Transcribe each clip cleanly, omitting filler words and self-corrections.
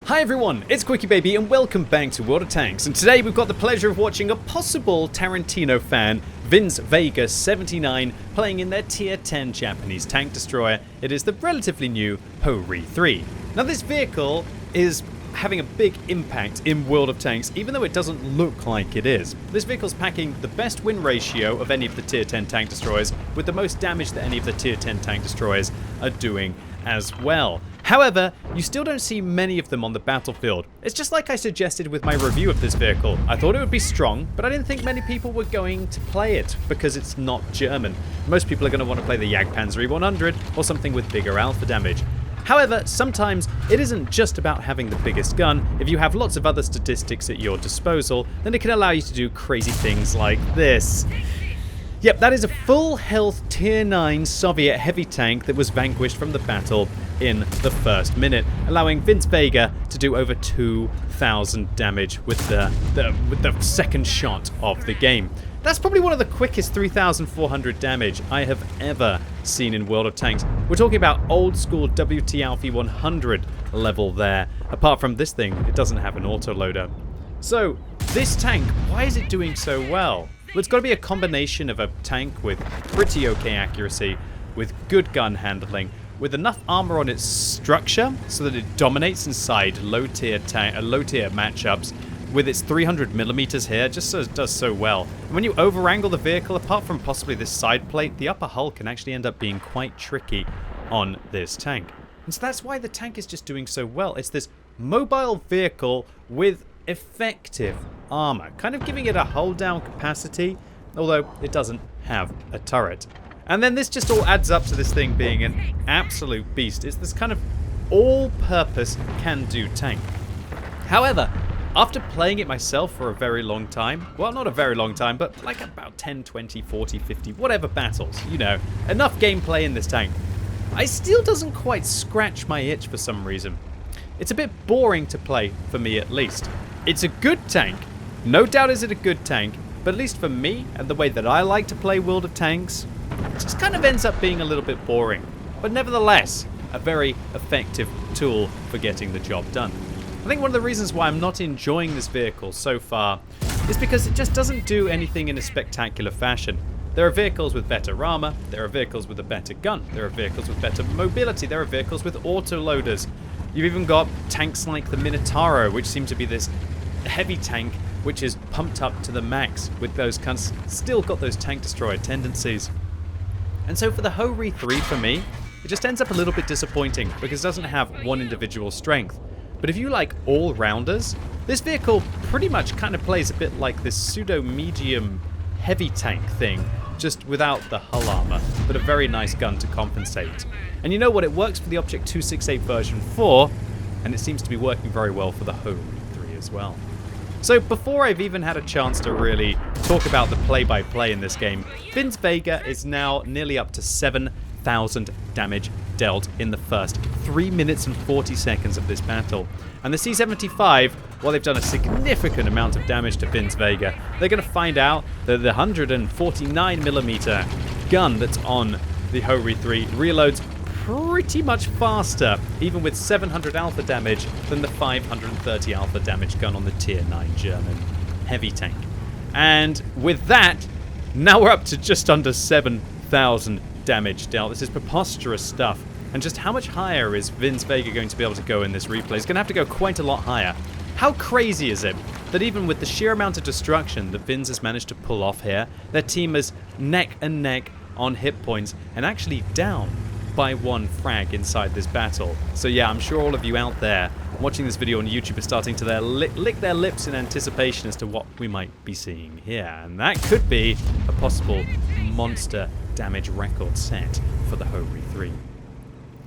Hi everyone, it's QuickyBaby and welcome back to World of Tanks, and today we've got the pleasure of watching a possible Tarantino fan, Vince Vega 79, playing in their tier 10 Japanese tank destroyer. It is the relatively new Ho-Ri 3. Now this vehicle is having a big impact in World of Tanks, even though it doesn't look like it is. This vehicle's packing the best win ratio of any of the tier 10 tank destroyers, with the most damage that any of the tier 10 tank destroyers are doing as well. However, you still don't see many of them on the battlefield. It's just like I suggested with my review of this vehicle. I thought it would be strong, but I didn't think many people were going to play it because it's not German. Most people are going to want to play the Jagdpanzer E100 or something with bigger alpha damage. However, sometimes it isn't just about having the biggest gun. If you have lots of other statistics at your disposal, then it can allow you to do crazy things like this. Yep, that is a full health tier 9 Soviet heavy tank that was vanquished from the battle in the first minute, allowing Vince Vega to do over 2,000 damage with the second shot of the game. That's probably one of the quickest 3,400 damage I have ever seen in World of Tanks. We're talking about old school WT Alpha 100 level there. Apart from this thing, it doesn't have an autoloader. So, this tank, why is it doing so well? Well, it's got to be a combination of a tank with pretty okay accuracy, with good gun handling, with enough armor on its structure so that it dominates inside low-tier matchups, with its 300mm here, just does so well. And when you over-angle the vehicle, apart from possibly this side plate, the upper hull can actually end up being quite tricky on this tank. And so that's why the tank is just doing so well. It's this mobile vehicle with effective armor, kind of giving it a hold down capacity, although it doesn't have a turret. And then this just all adds up to this thing being an absolute beast. It's this kind of all-purpose can-do tank. However, after playing it myself for a very long time, well, not a very long time, but like about 10, 20, 40, 50, whatever battles, you know, enough gameplay in this tank, I still doesn't quite scratch my itch for some reason. It's a bit boring to play, for me at least. It's a good tank, no doubt is it a good tank, but at least for me, and the way that I like to play World of Tanks, it just kind of ends up being a little bit boring. But nevertheless, a very effective tool for getting the job done. I think one of the reasons why I'm not enjoying this vehicle so far is because it just doesn't do anything in a spectacular fashion. There are vehicles with better armor, there are vehicles with a better gun, there are vehicles with better mobility, there are vehicles with autoloaders. You've even got tanks like the Minotauro, which seem to be this heavy tank which is pumped up to the max with those still got those tank destroyer tendencies. And so for the Ho-Ri 3 for me, it just ends up a little bit disappointing because it doesn't have one individual strength. But if you like all-rounders, this vehicle pretty much kind of plays a bit like this pseudo-medium heavy tank thing, just without the hull armor, but a very nice gun to compensate. And you know what, it works for the Object 268 version 4, and it seems to be working very well for the Ho-Ri 3 as well. So before I've even had a chance to really talk about the play-by-play in this game, Vince Vega is now nearly up to 7,000 damage dealt in the first 3 minutes and 40 seconds of this battle. And the C-75, while they've done a significant amount of damage to Vince Vega, they're going to find out that the 149mm gun that's on the Ho-Ri 3 reloads pretty much faster, even with 700 alpha damage, than the 530 alpha damage gun on the tier 9 German heavy tank. And with that, now we're up to just under 7,000 damage dealt. This is preposterous stuff. And just how much higher is Vince Vega going to be able to go in this replay? He's going to have to go quite a lot higher. How crazy is it that even with the sheer amount of destruction that Vince has managed to pull off here, their team is neck and neck on hit points and actually down by one frag inside this battle. So yeah, I'm sure all of you out there watching this video on YouTube are starting to lick their lips in anticipation as to what we might be seeing here. And that could be a possible monster damage record set for the Ho-Ri 3.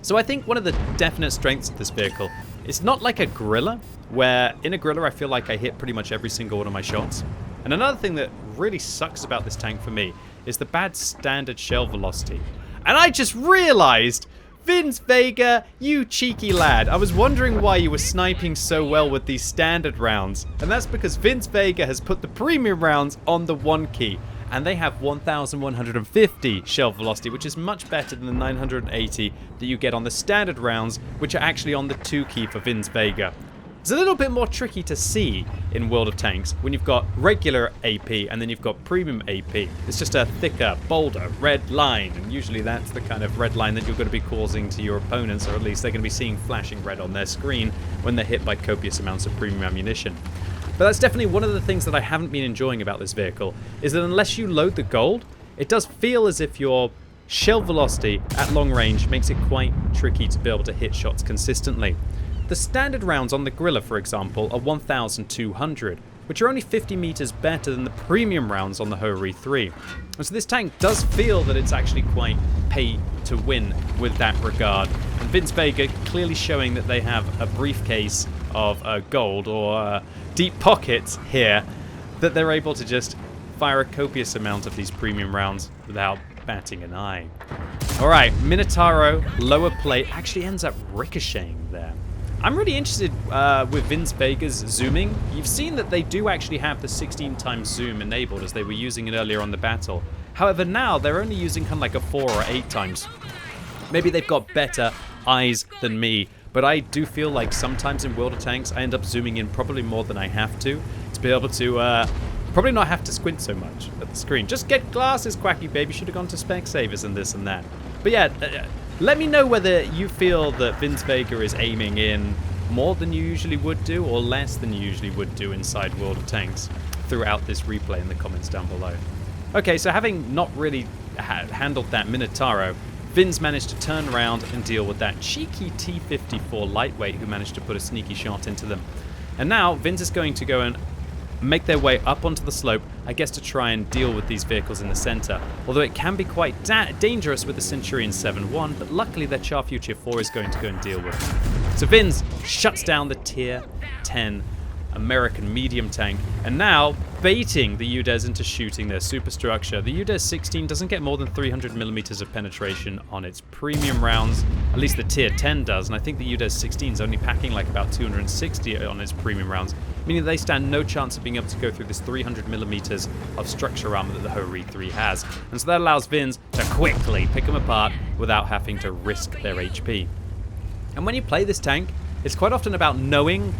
So I think one of the definite strengths of this vehicle is not like a Guerrilla, where in a Guerrilla I feel like I hit pretty much every single one of my shots. And another thing that really sucks about this tank for me is the bad standard shell velocity. And I just realized, Vince Vega, you cheeky lad, I was wondering why you were sniping so well with these standard rounds. And that's because Vince Vega has put the premium rounds on the 1 key. And they have 1,150 shell velocity, which is much better than the 980 that you get on the standard rounds, which are actually on the 2 key for Vince Vega. It's a little bit more tricky to see in World of Tanks when you've got regular AP and then you've got premium AP. It's just a thicker, bolder, red line, and usually that's the kind of red line that you're going to be causing to your opponents, or at least they're going to be seeing flashing red on their screen when they're hit by copious amounts of premium ammunition. But that's definitely one of the things that I haven't been enjoying about this vehicle, is that unless you load the gold, it does feel as if your shell velocity at long range makes it quite tricky to be able to hit shots consistently. The standard rounds on the Gorilla, for example, are 1,200, which are only 50 meters better than the premium rounds on the Ho-Ri 3. And so this tank does feel that it's actually quite pay to win with that regard. And Vince Vega clearly showing that they have a briefcase of gold or deep pockets here, that they're able to just fire a copious amount of these premium rounds without batting an eye. Alright, Minotauro, lower plate, actually ends up ricocheting there. I'm really interested with Vince Vega's zooming. You've seen that they do actually have the 16 times zoom enabled as they were using it earlier on the battle. However, now they're only using kind of like a 4 or 8 times. Maybe they've got better eyes than me, but I do feel like sometimes in World of Tanks I end up zooming in probably more than I have to be able to probably not have to squint so much at the screen. Just get glasses, QuickyBaby. Should have gone to Specsavers and this and that. But yeah, let me know whether you feel that Vince Vega is aiming in more than you usually would do or less than you usually would do inside World of Tanks throughout this replay in the comments down below. Okay, so having not really handled that Minotauro, Vince managed to turn around and deal with that cheeky T-54 lightweight who managed to put a sneaky shot into them. And now Vince is going to go and make their way up onto the slope, I guess to try and deal with these vehicles in the center. Although it can be quite dangerous with the Centurion 7-1, but luckily their Char Future 4 is going to go and deal with it. So Vince shuts down the Tier 10 American medium tank, and now baiting the UDES into shooting their superstructure. The UDES 16 doesn't get more than 300 millimeters of penetration on its premium rounds, at least the Tier 10 does, and I think the UDES 16 is only packing like about 260 on its premium rounds, meaning they stand no chance of being able to go through this 300 millimeters of structure armor that the Ho-Ri 3 has. And so that allows Vince to quickly pick them apart without having to risk their HP. And when you play this tank, it's quite often about knowing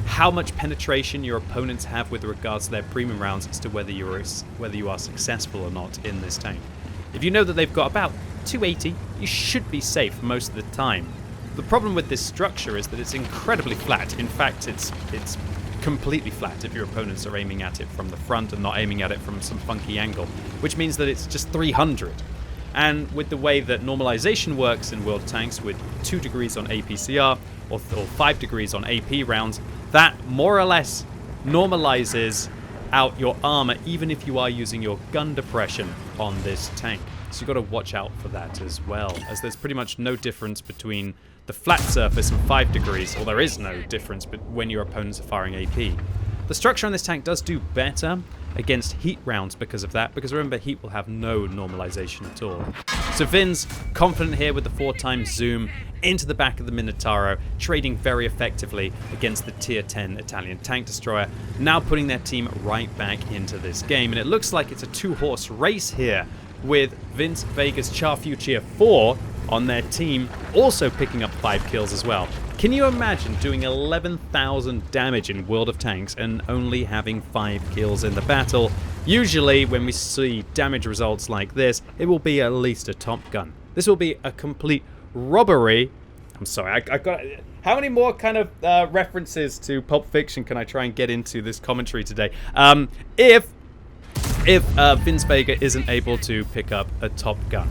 how much penetration your opponents have with regards to their premium rounds as to whether you are successful or not in this tank. If you know that they've got about 280, you should be safe most of the time. The problem with this structure is that it's incredibly flat. In fact, it's completely flat if your opponents are aiming at it from the front and not aiming at it from some funky angle, which means that it's just 300. And with the way that normalization works in World Tanks with 2 degrees on APCR or 5 degrees on AP rounds, that more or less normalizes out your armor even if you are using your gun depression on this tank. So you've got to watch out for that as well, as there's pretty much no difference between the flat surface and 5 degrees, or there is no difference when your opponents are firing AP. The structure on this tank does do better against heat rounds because of that, because remember, heat will have no normalization at all. So Vin's confident here with the 4 times zoom into the back of the Minotauro, trading very effectively against the Tier 10 Italian tank destroyer, now putting their team right back into this game. And it looks like it's a 2-horse race here, with Vince Vega's Char Future 4 on their team also picking up 5 kills as well. Can you imagine doing 11,000 damage in World of Tanks and only having 5 kills in the battle? Usually when we see damage results like this, it will be at least a Top Gun. This will be a complete robbery. I'm sorry, I got... How many more kind of references to Pulp Fiction can I try and get into this commentary today? If Vince Vega isn't able to pick up a Top Gun.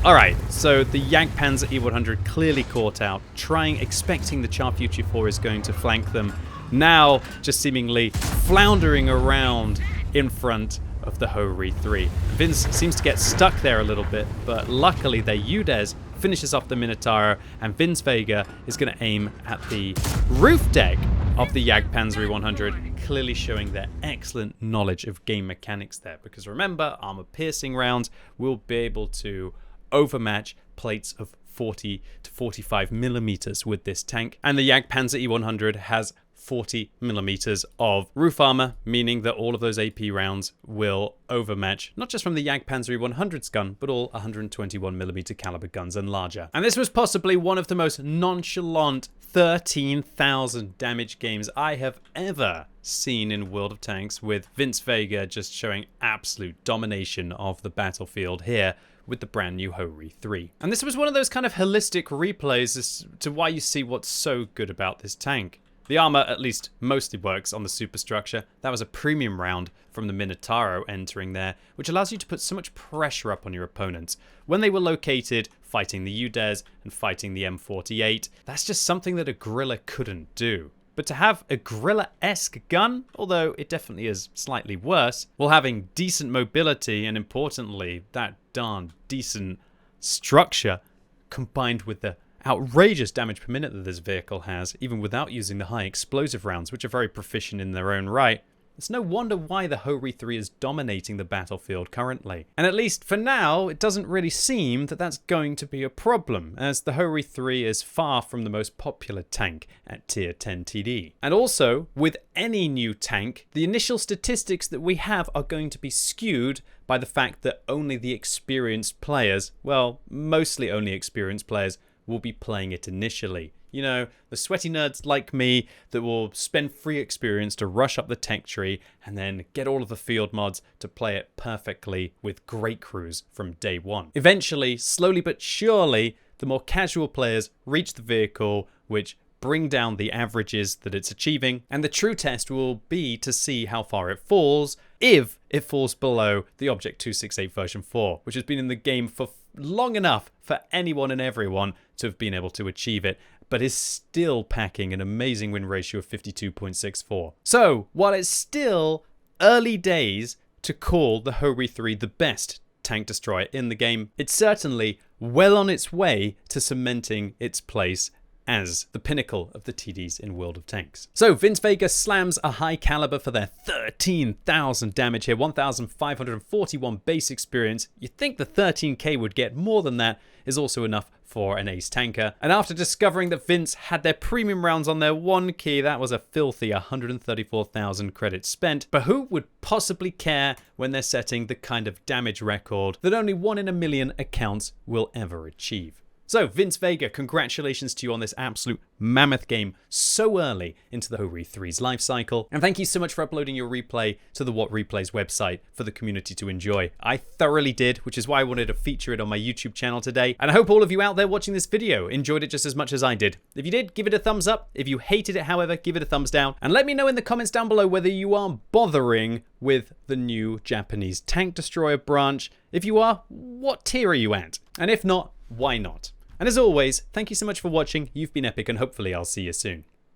Alright, so the Jagdpanzer E100 clearly caught out, expecting the Char Future 4 is going to flank them. Now, just seemingly floundering around in front of the Ho-Ri 3. Vince seems to get stuck there a little bit, but luckily their UDES finishes off the Minotauro, and Vince Vega is going to aim at the roof deck of the Jagdpanzer E100, clearly showing their excellent knowledge of game mechanics there. Because remember, armor-piercing rounds will be able to overmatch plates of 40 to 45 millimeters with this tank, and the Jagdpanzer E100 has 40 millimeters of roof armor, meaning that all of those AP rounds will overmatch not just from the Jagdpanzer E100's gun, but all 121 millimeter caliber guns and larger. And this was possibly one of the most nonchalant 13,000 damage games I have ever seen in World of Tanks, with Vince Vega just showing absolute domination of the battlefield here with the brand new Ho-Ri 3. And this was one of those kind of holistic replays as to why you see what's so good about this tank. The armor at least mostly works on the superstructure. That was a premium round from the Minotauro entering there, which allows you to put so much pressure up on your opponents. When they were located fighting the UDES and fighting the M48, that's just something that a Guerrilla couldn't do. But to have a Guerrilla-esque gun, although it definitely is slightly worse, while having decent mobility and importantly, that darn decent structure, combined with the outrageous damage per minute that this vehicle has, even without using the high explosive rounds, which are very proficient in their own right, it's no wonder why the Ho-Ri 3 is dominating the battlefield currently. And at least for now, it doesn't really seem that that's going to be a problem, as the Ho-Ri 3 is far from the most popular tank at tier 10 TD. And also, with any new tank, the initial statistics that we have are going to be skewed by the fact that only the experienced players, well, mostly only experienced players, will be playing it initially. You know, the sweaty nerds like me that will spend free experience to rush up the tech tree and then get all of the field mods to play it perfectly with great crews from day one. Eventually, slowly but surely, the more casual players reach the vehicle, which bring down the averages that it's achieving, and the true test will be to see how far it falls, if it falls below the Object 268 version 4, which has been in the game for long enough for anyone and everyone to have been able to achieve it, but is still packing an amazing win ratio of 52.64. So, while it's still early days to call the Ho-Ri 3 the best tank destroyer in the game, it's certainly well on its way to cementing its place as the pinnacle of the TDs in World of Tanks. So Vince Vega slams a high caliber for their 13,000 damage here, 1,541 base experience. You'd think the 13k would get more than that, is also enough for an ace tanker. And after discovering that Vince had their premium rounds on their one key, that was a filthy 134,000 credits spent. But who would possibly care when they're setting the kind of damage record that only 1 in a million accounts will ever achieve? So, Vince Vega, congratulations to you on this absolute mammoth game so early into the Ho-Ri 3's life cycle. And thank you so much for uploading your replay to the What Replays website for the community to enjoy. I thoroughly did, which is why I wanted to feature it on my YouTube channel today. And I hope all of you out there watching this video enjoyed it just as much as I did. If you did, give it a thumbs up. If you hated it, however, give it a thumbs down. And let me know in the comments down below whether you are bothering with the new Japanese tank destroyer branch. If you are, what tier are you at? And if not, why not? And as always, thank you so much for watching. You've been epic, and hopefully I'll see you soon.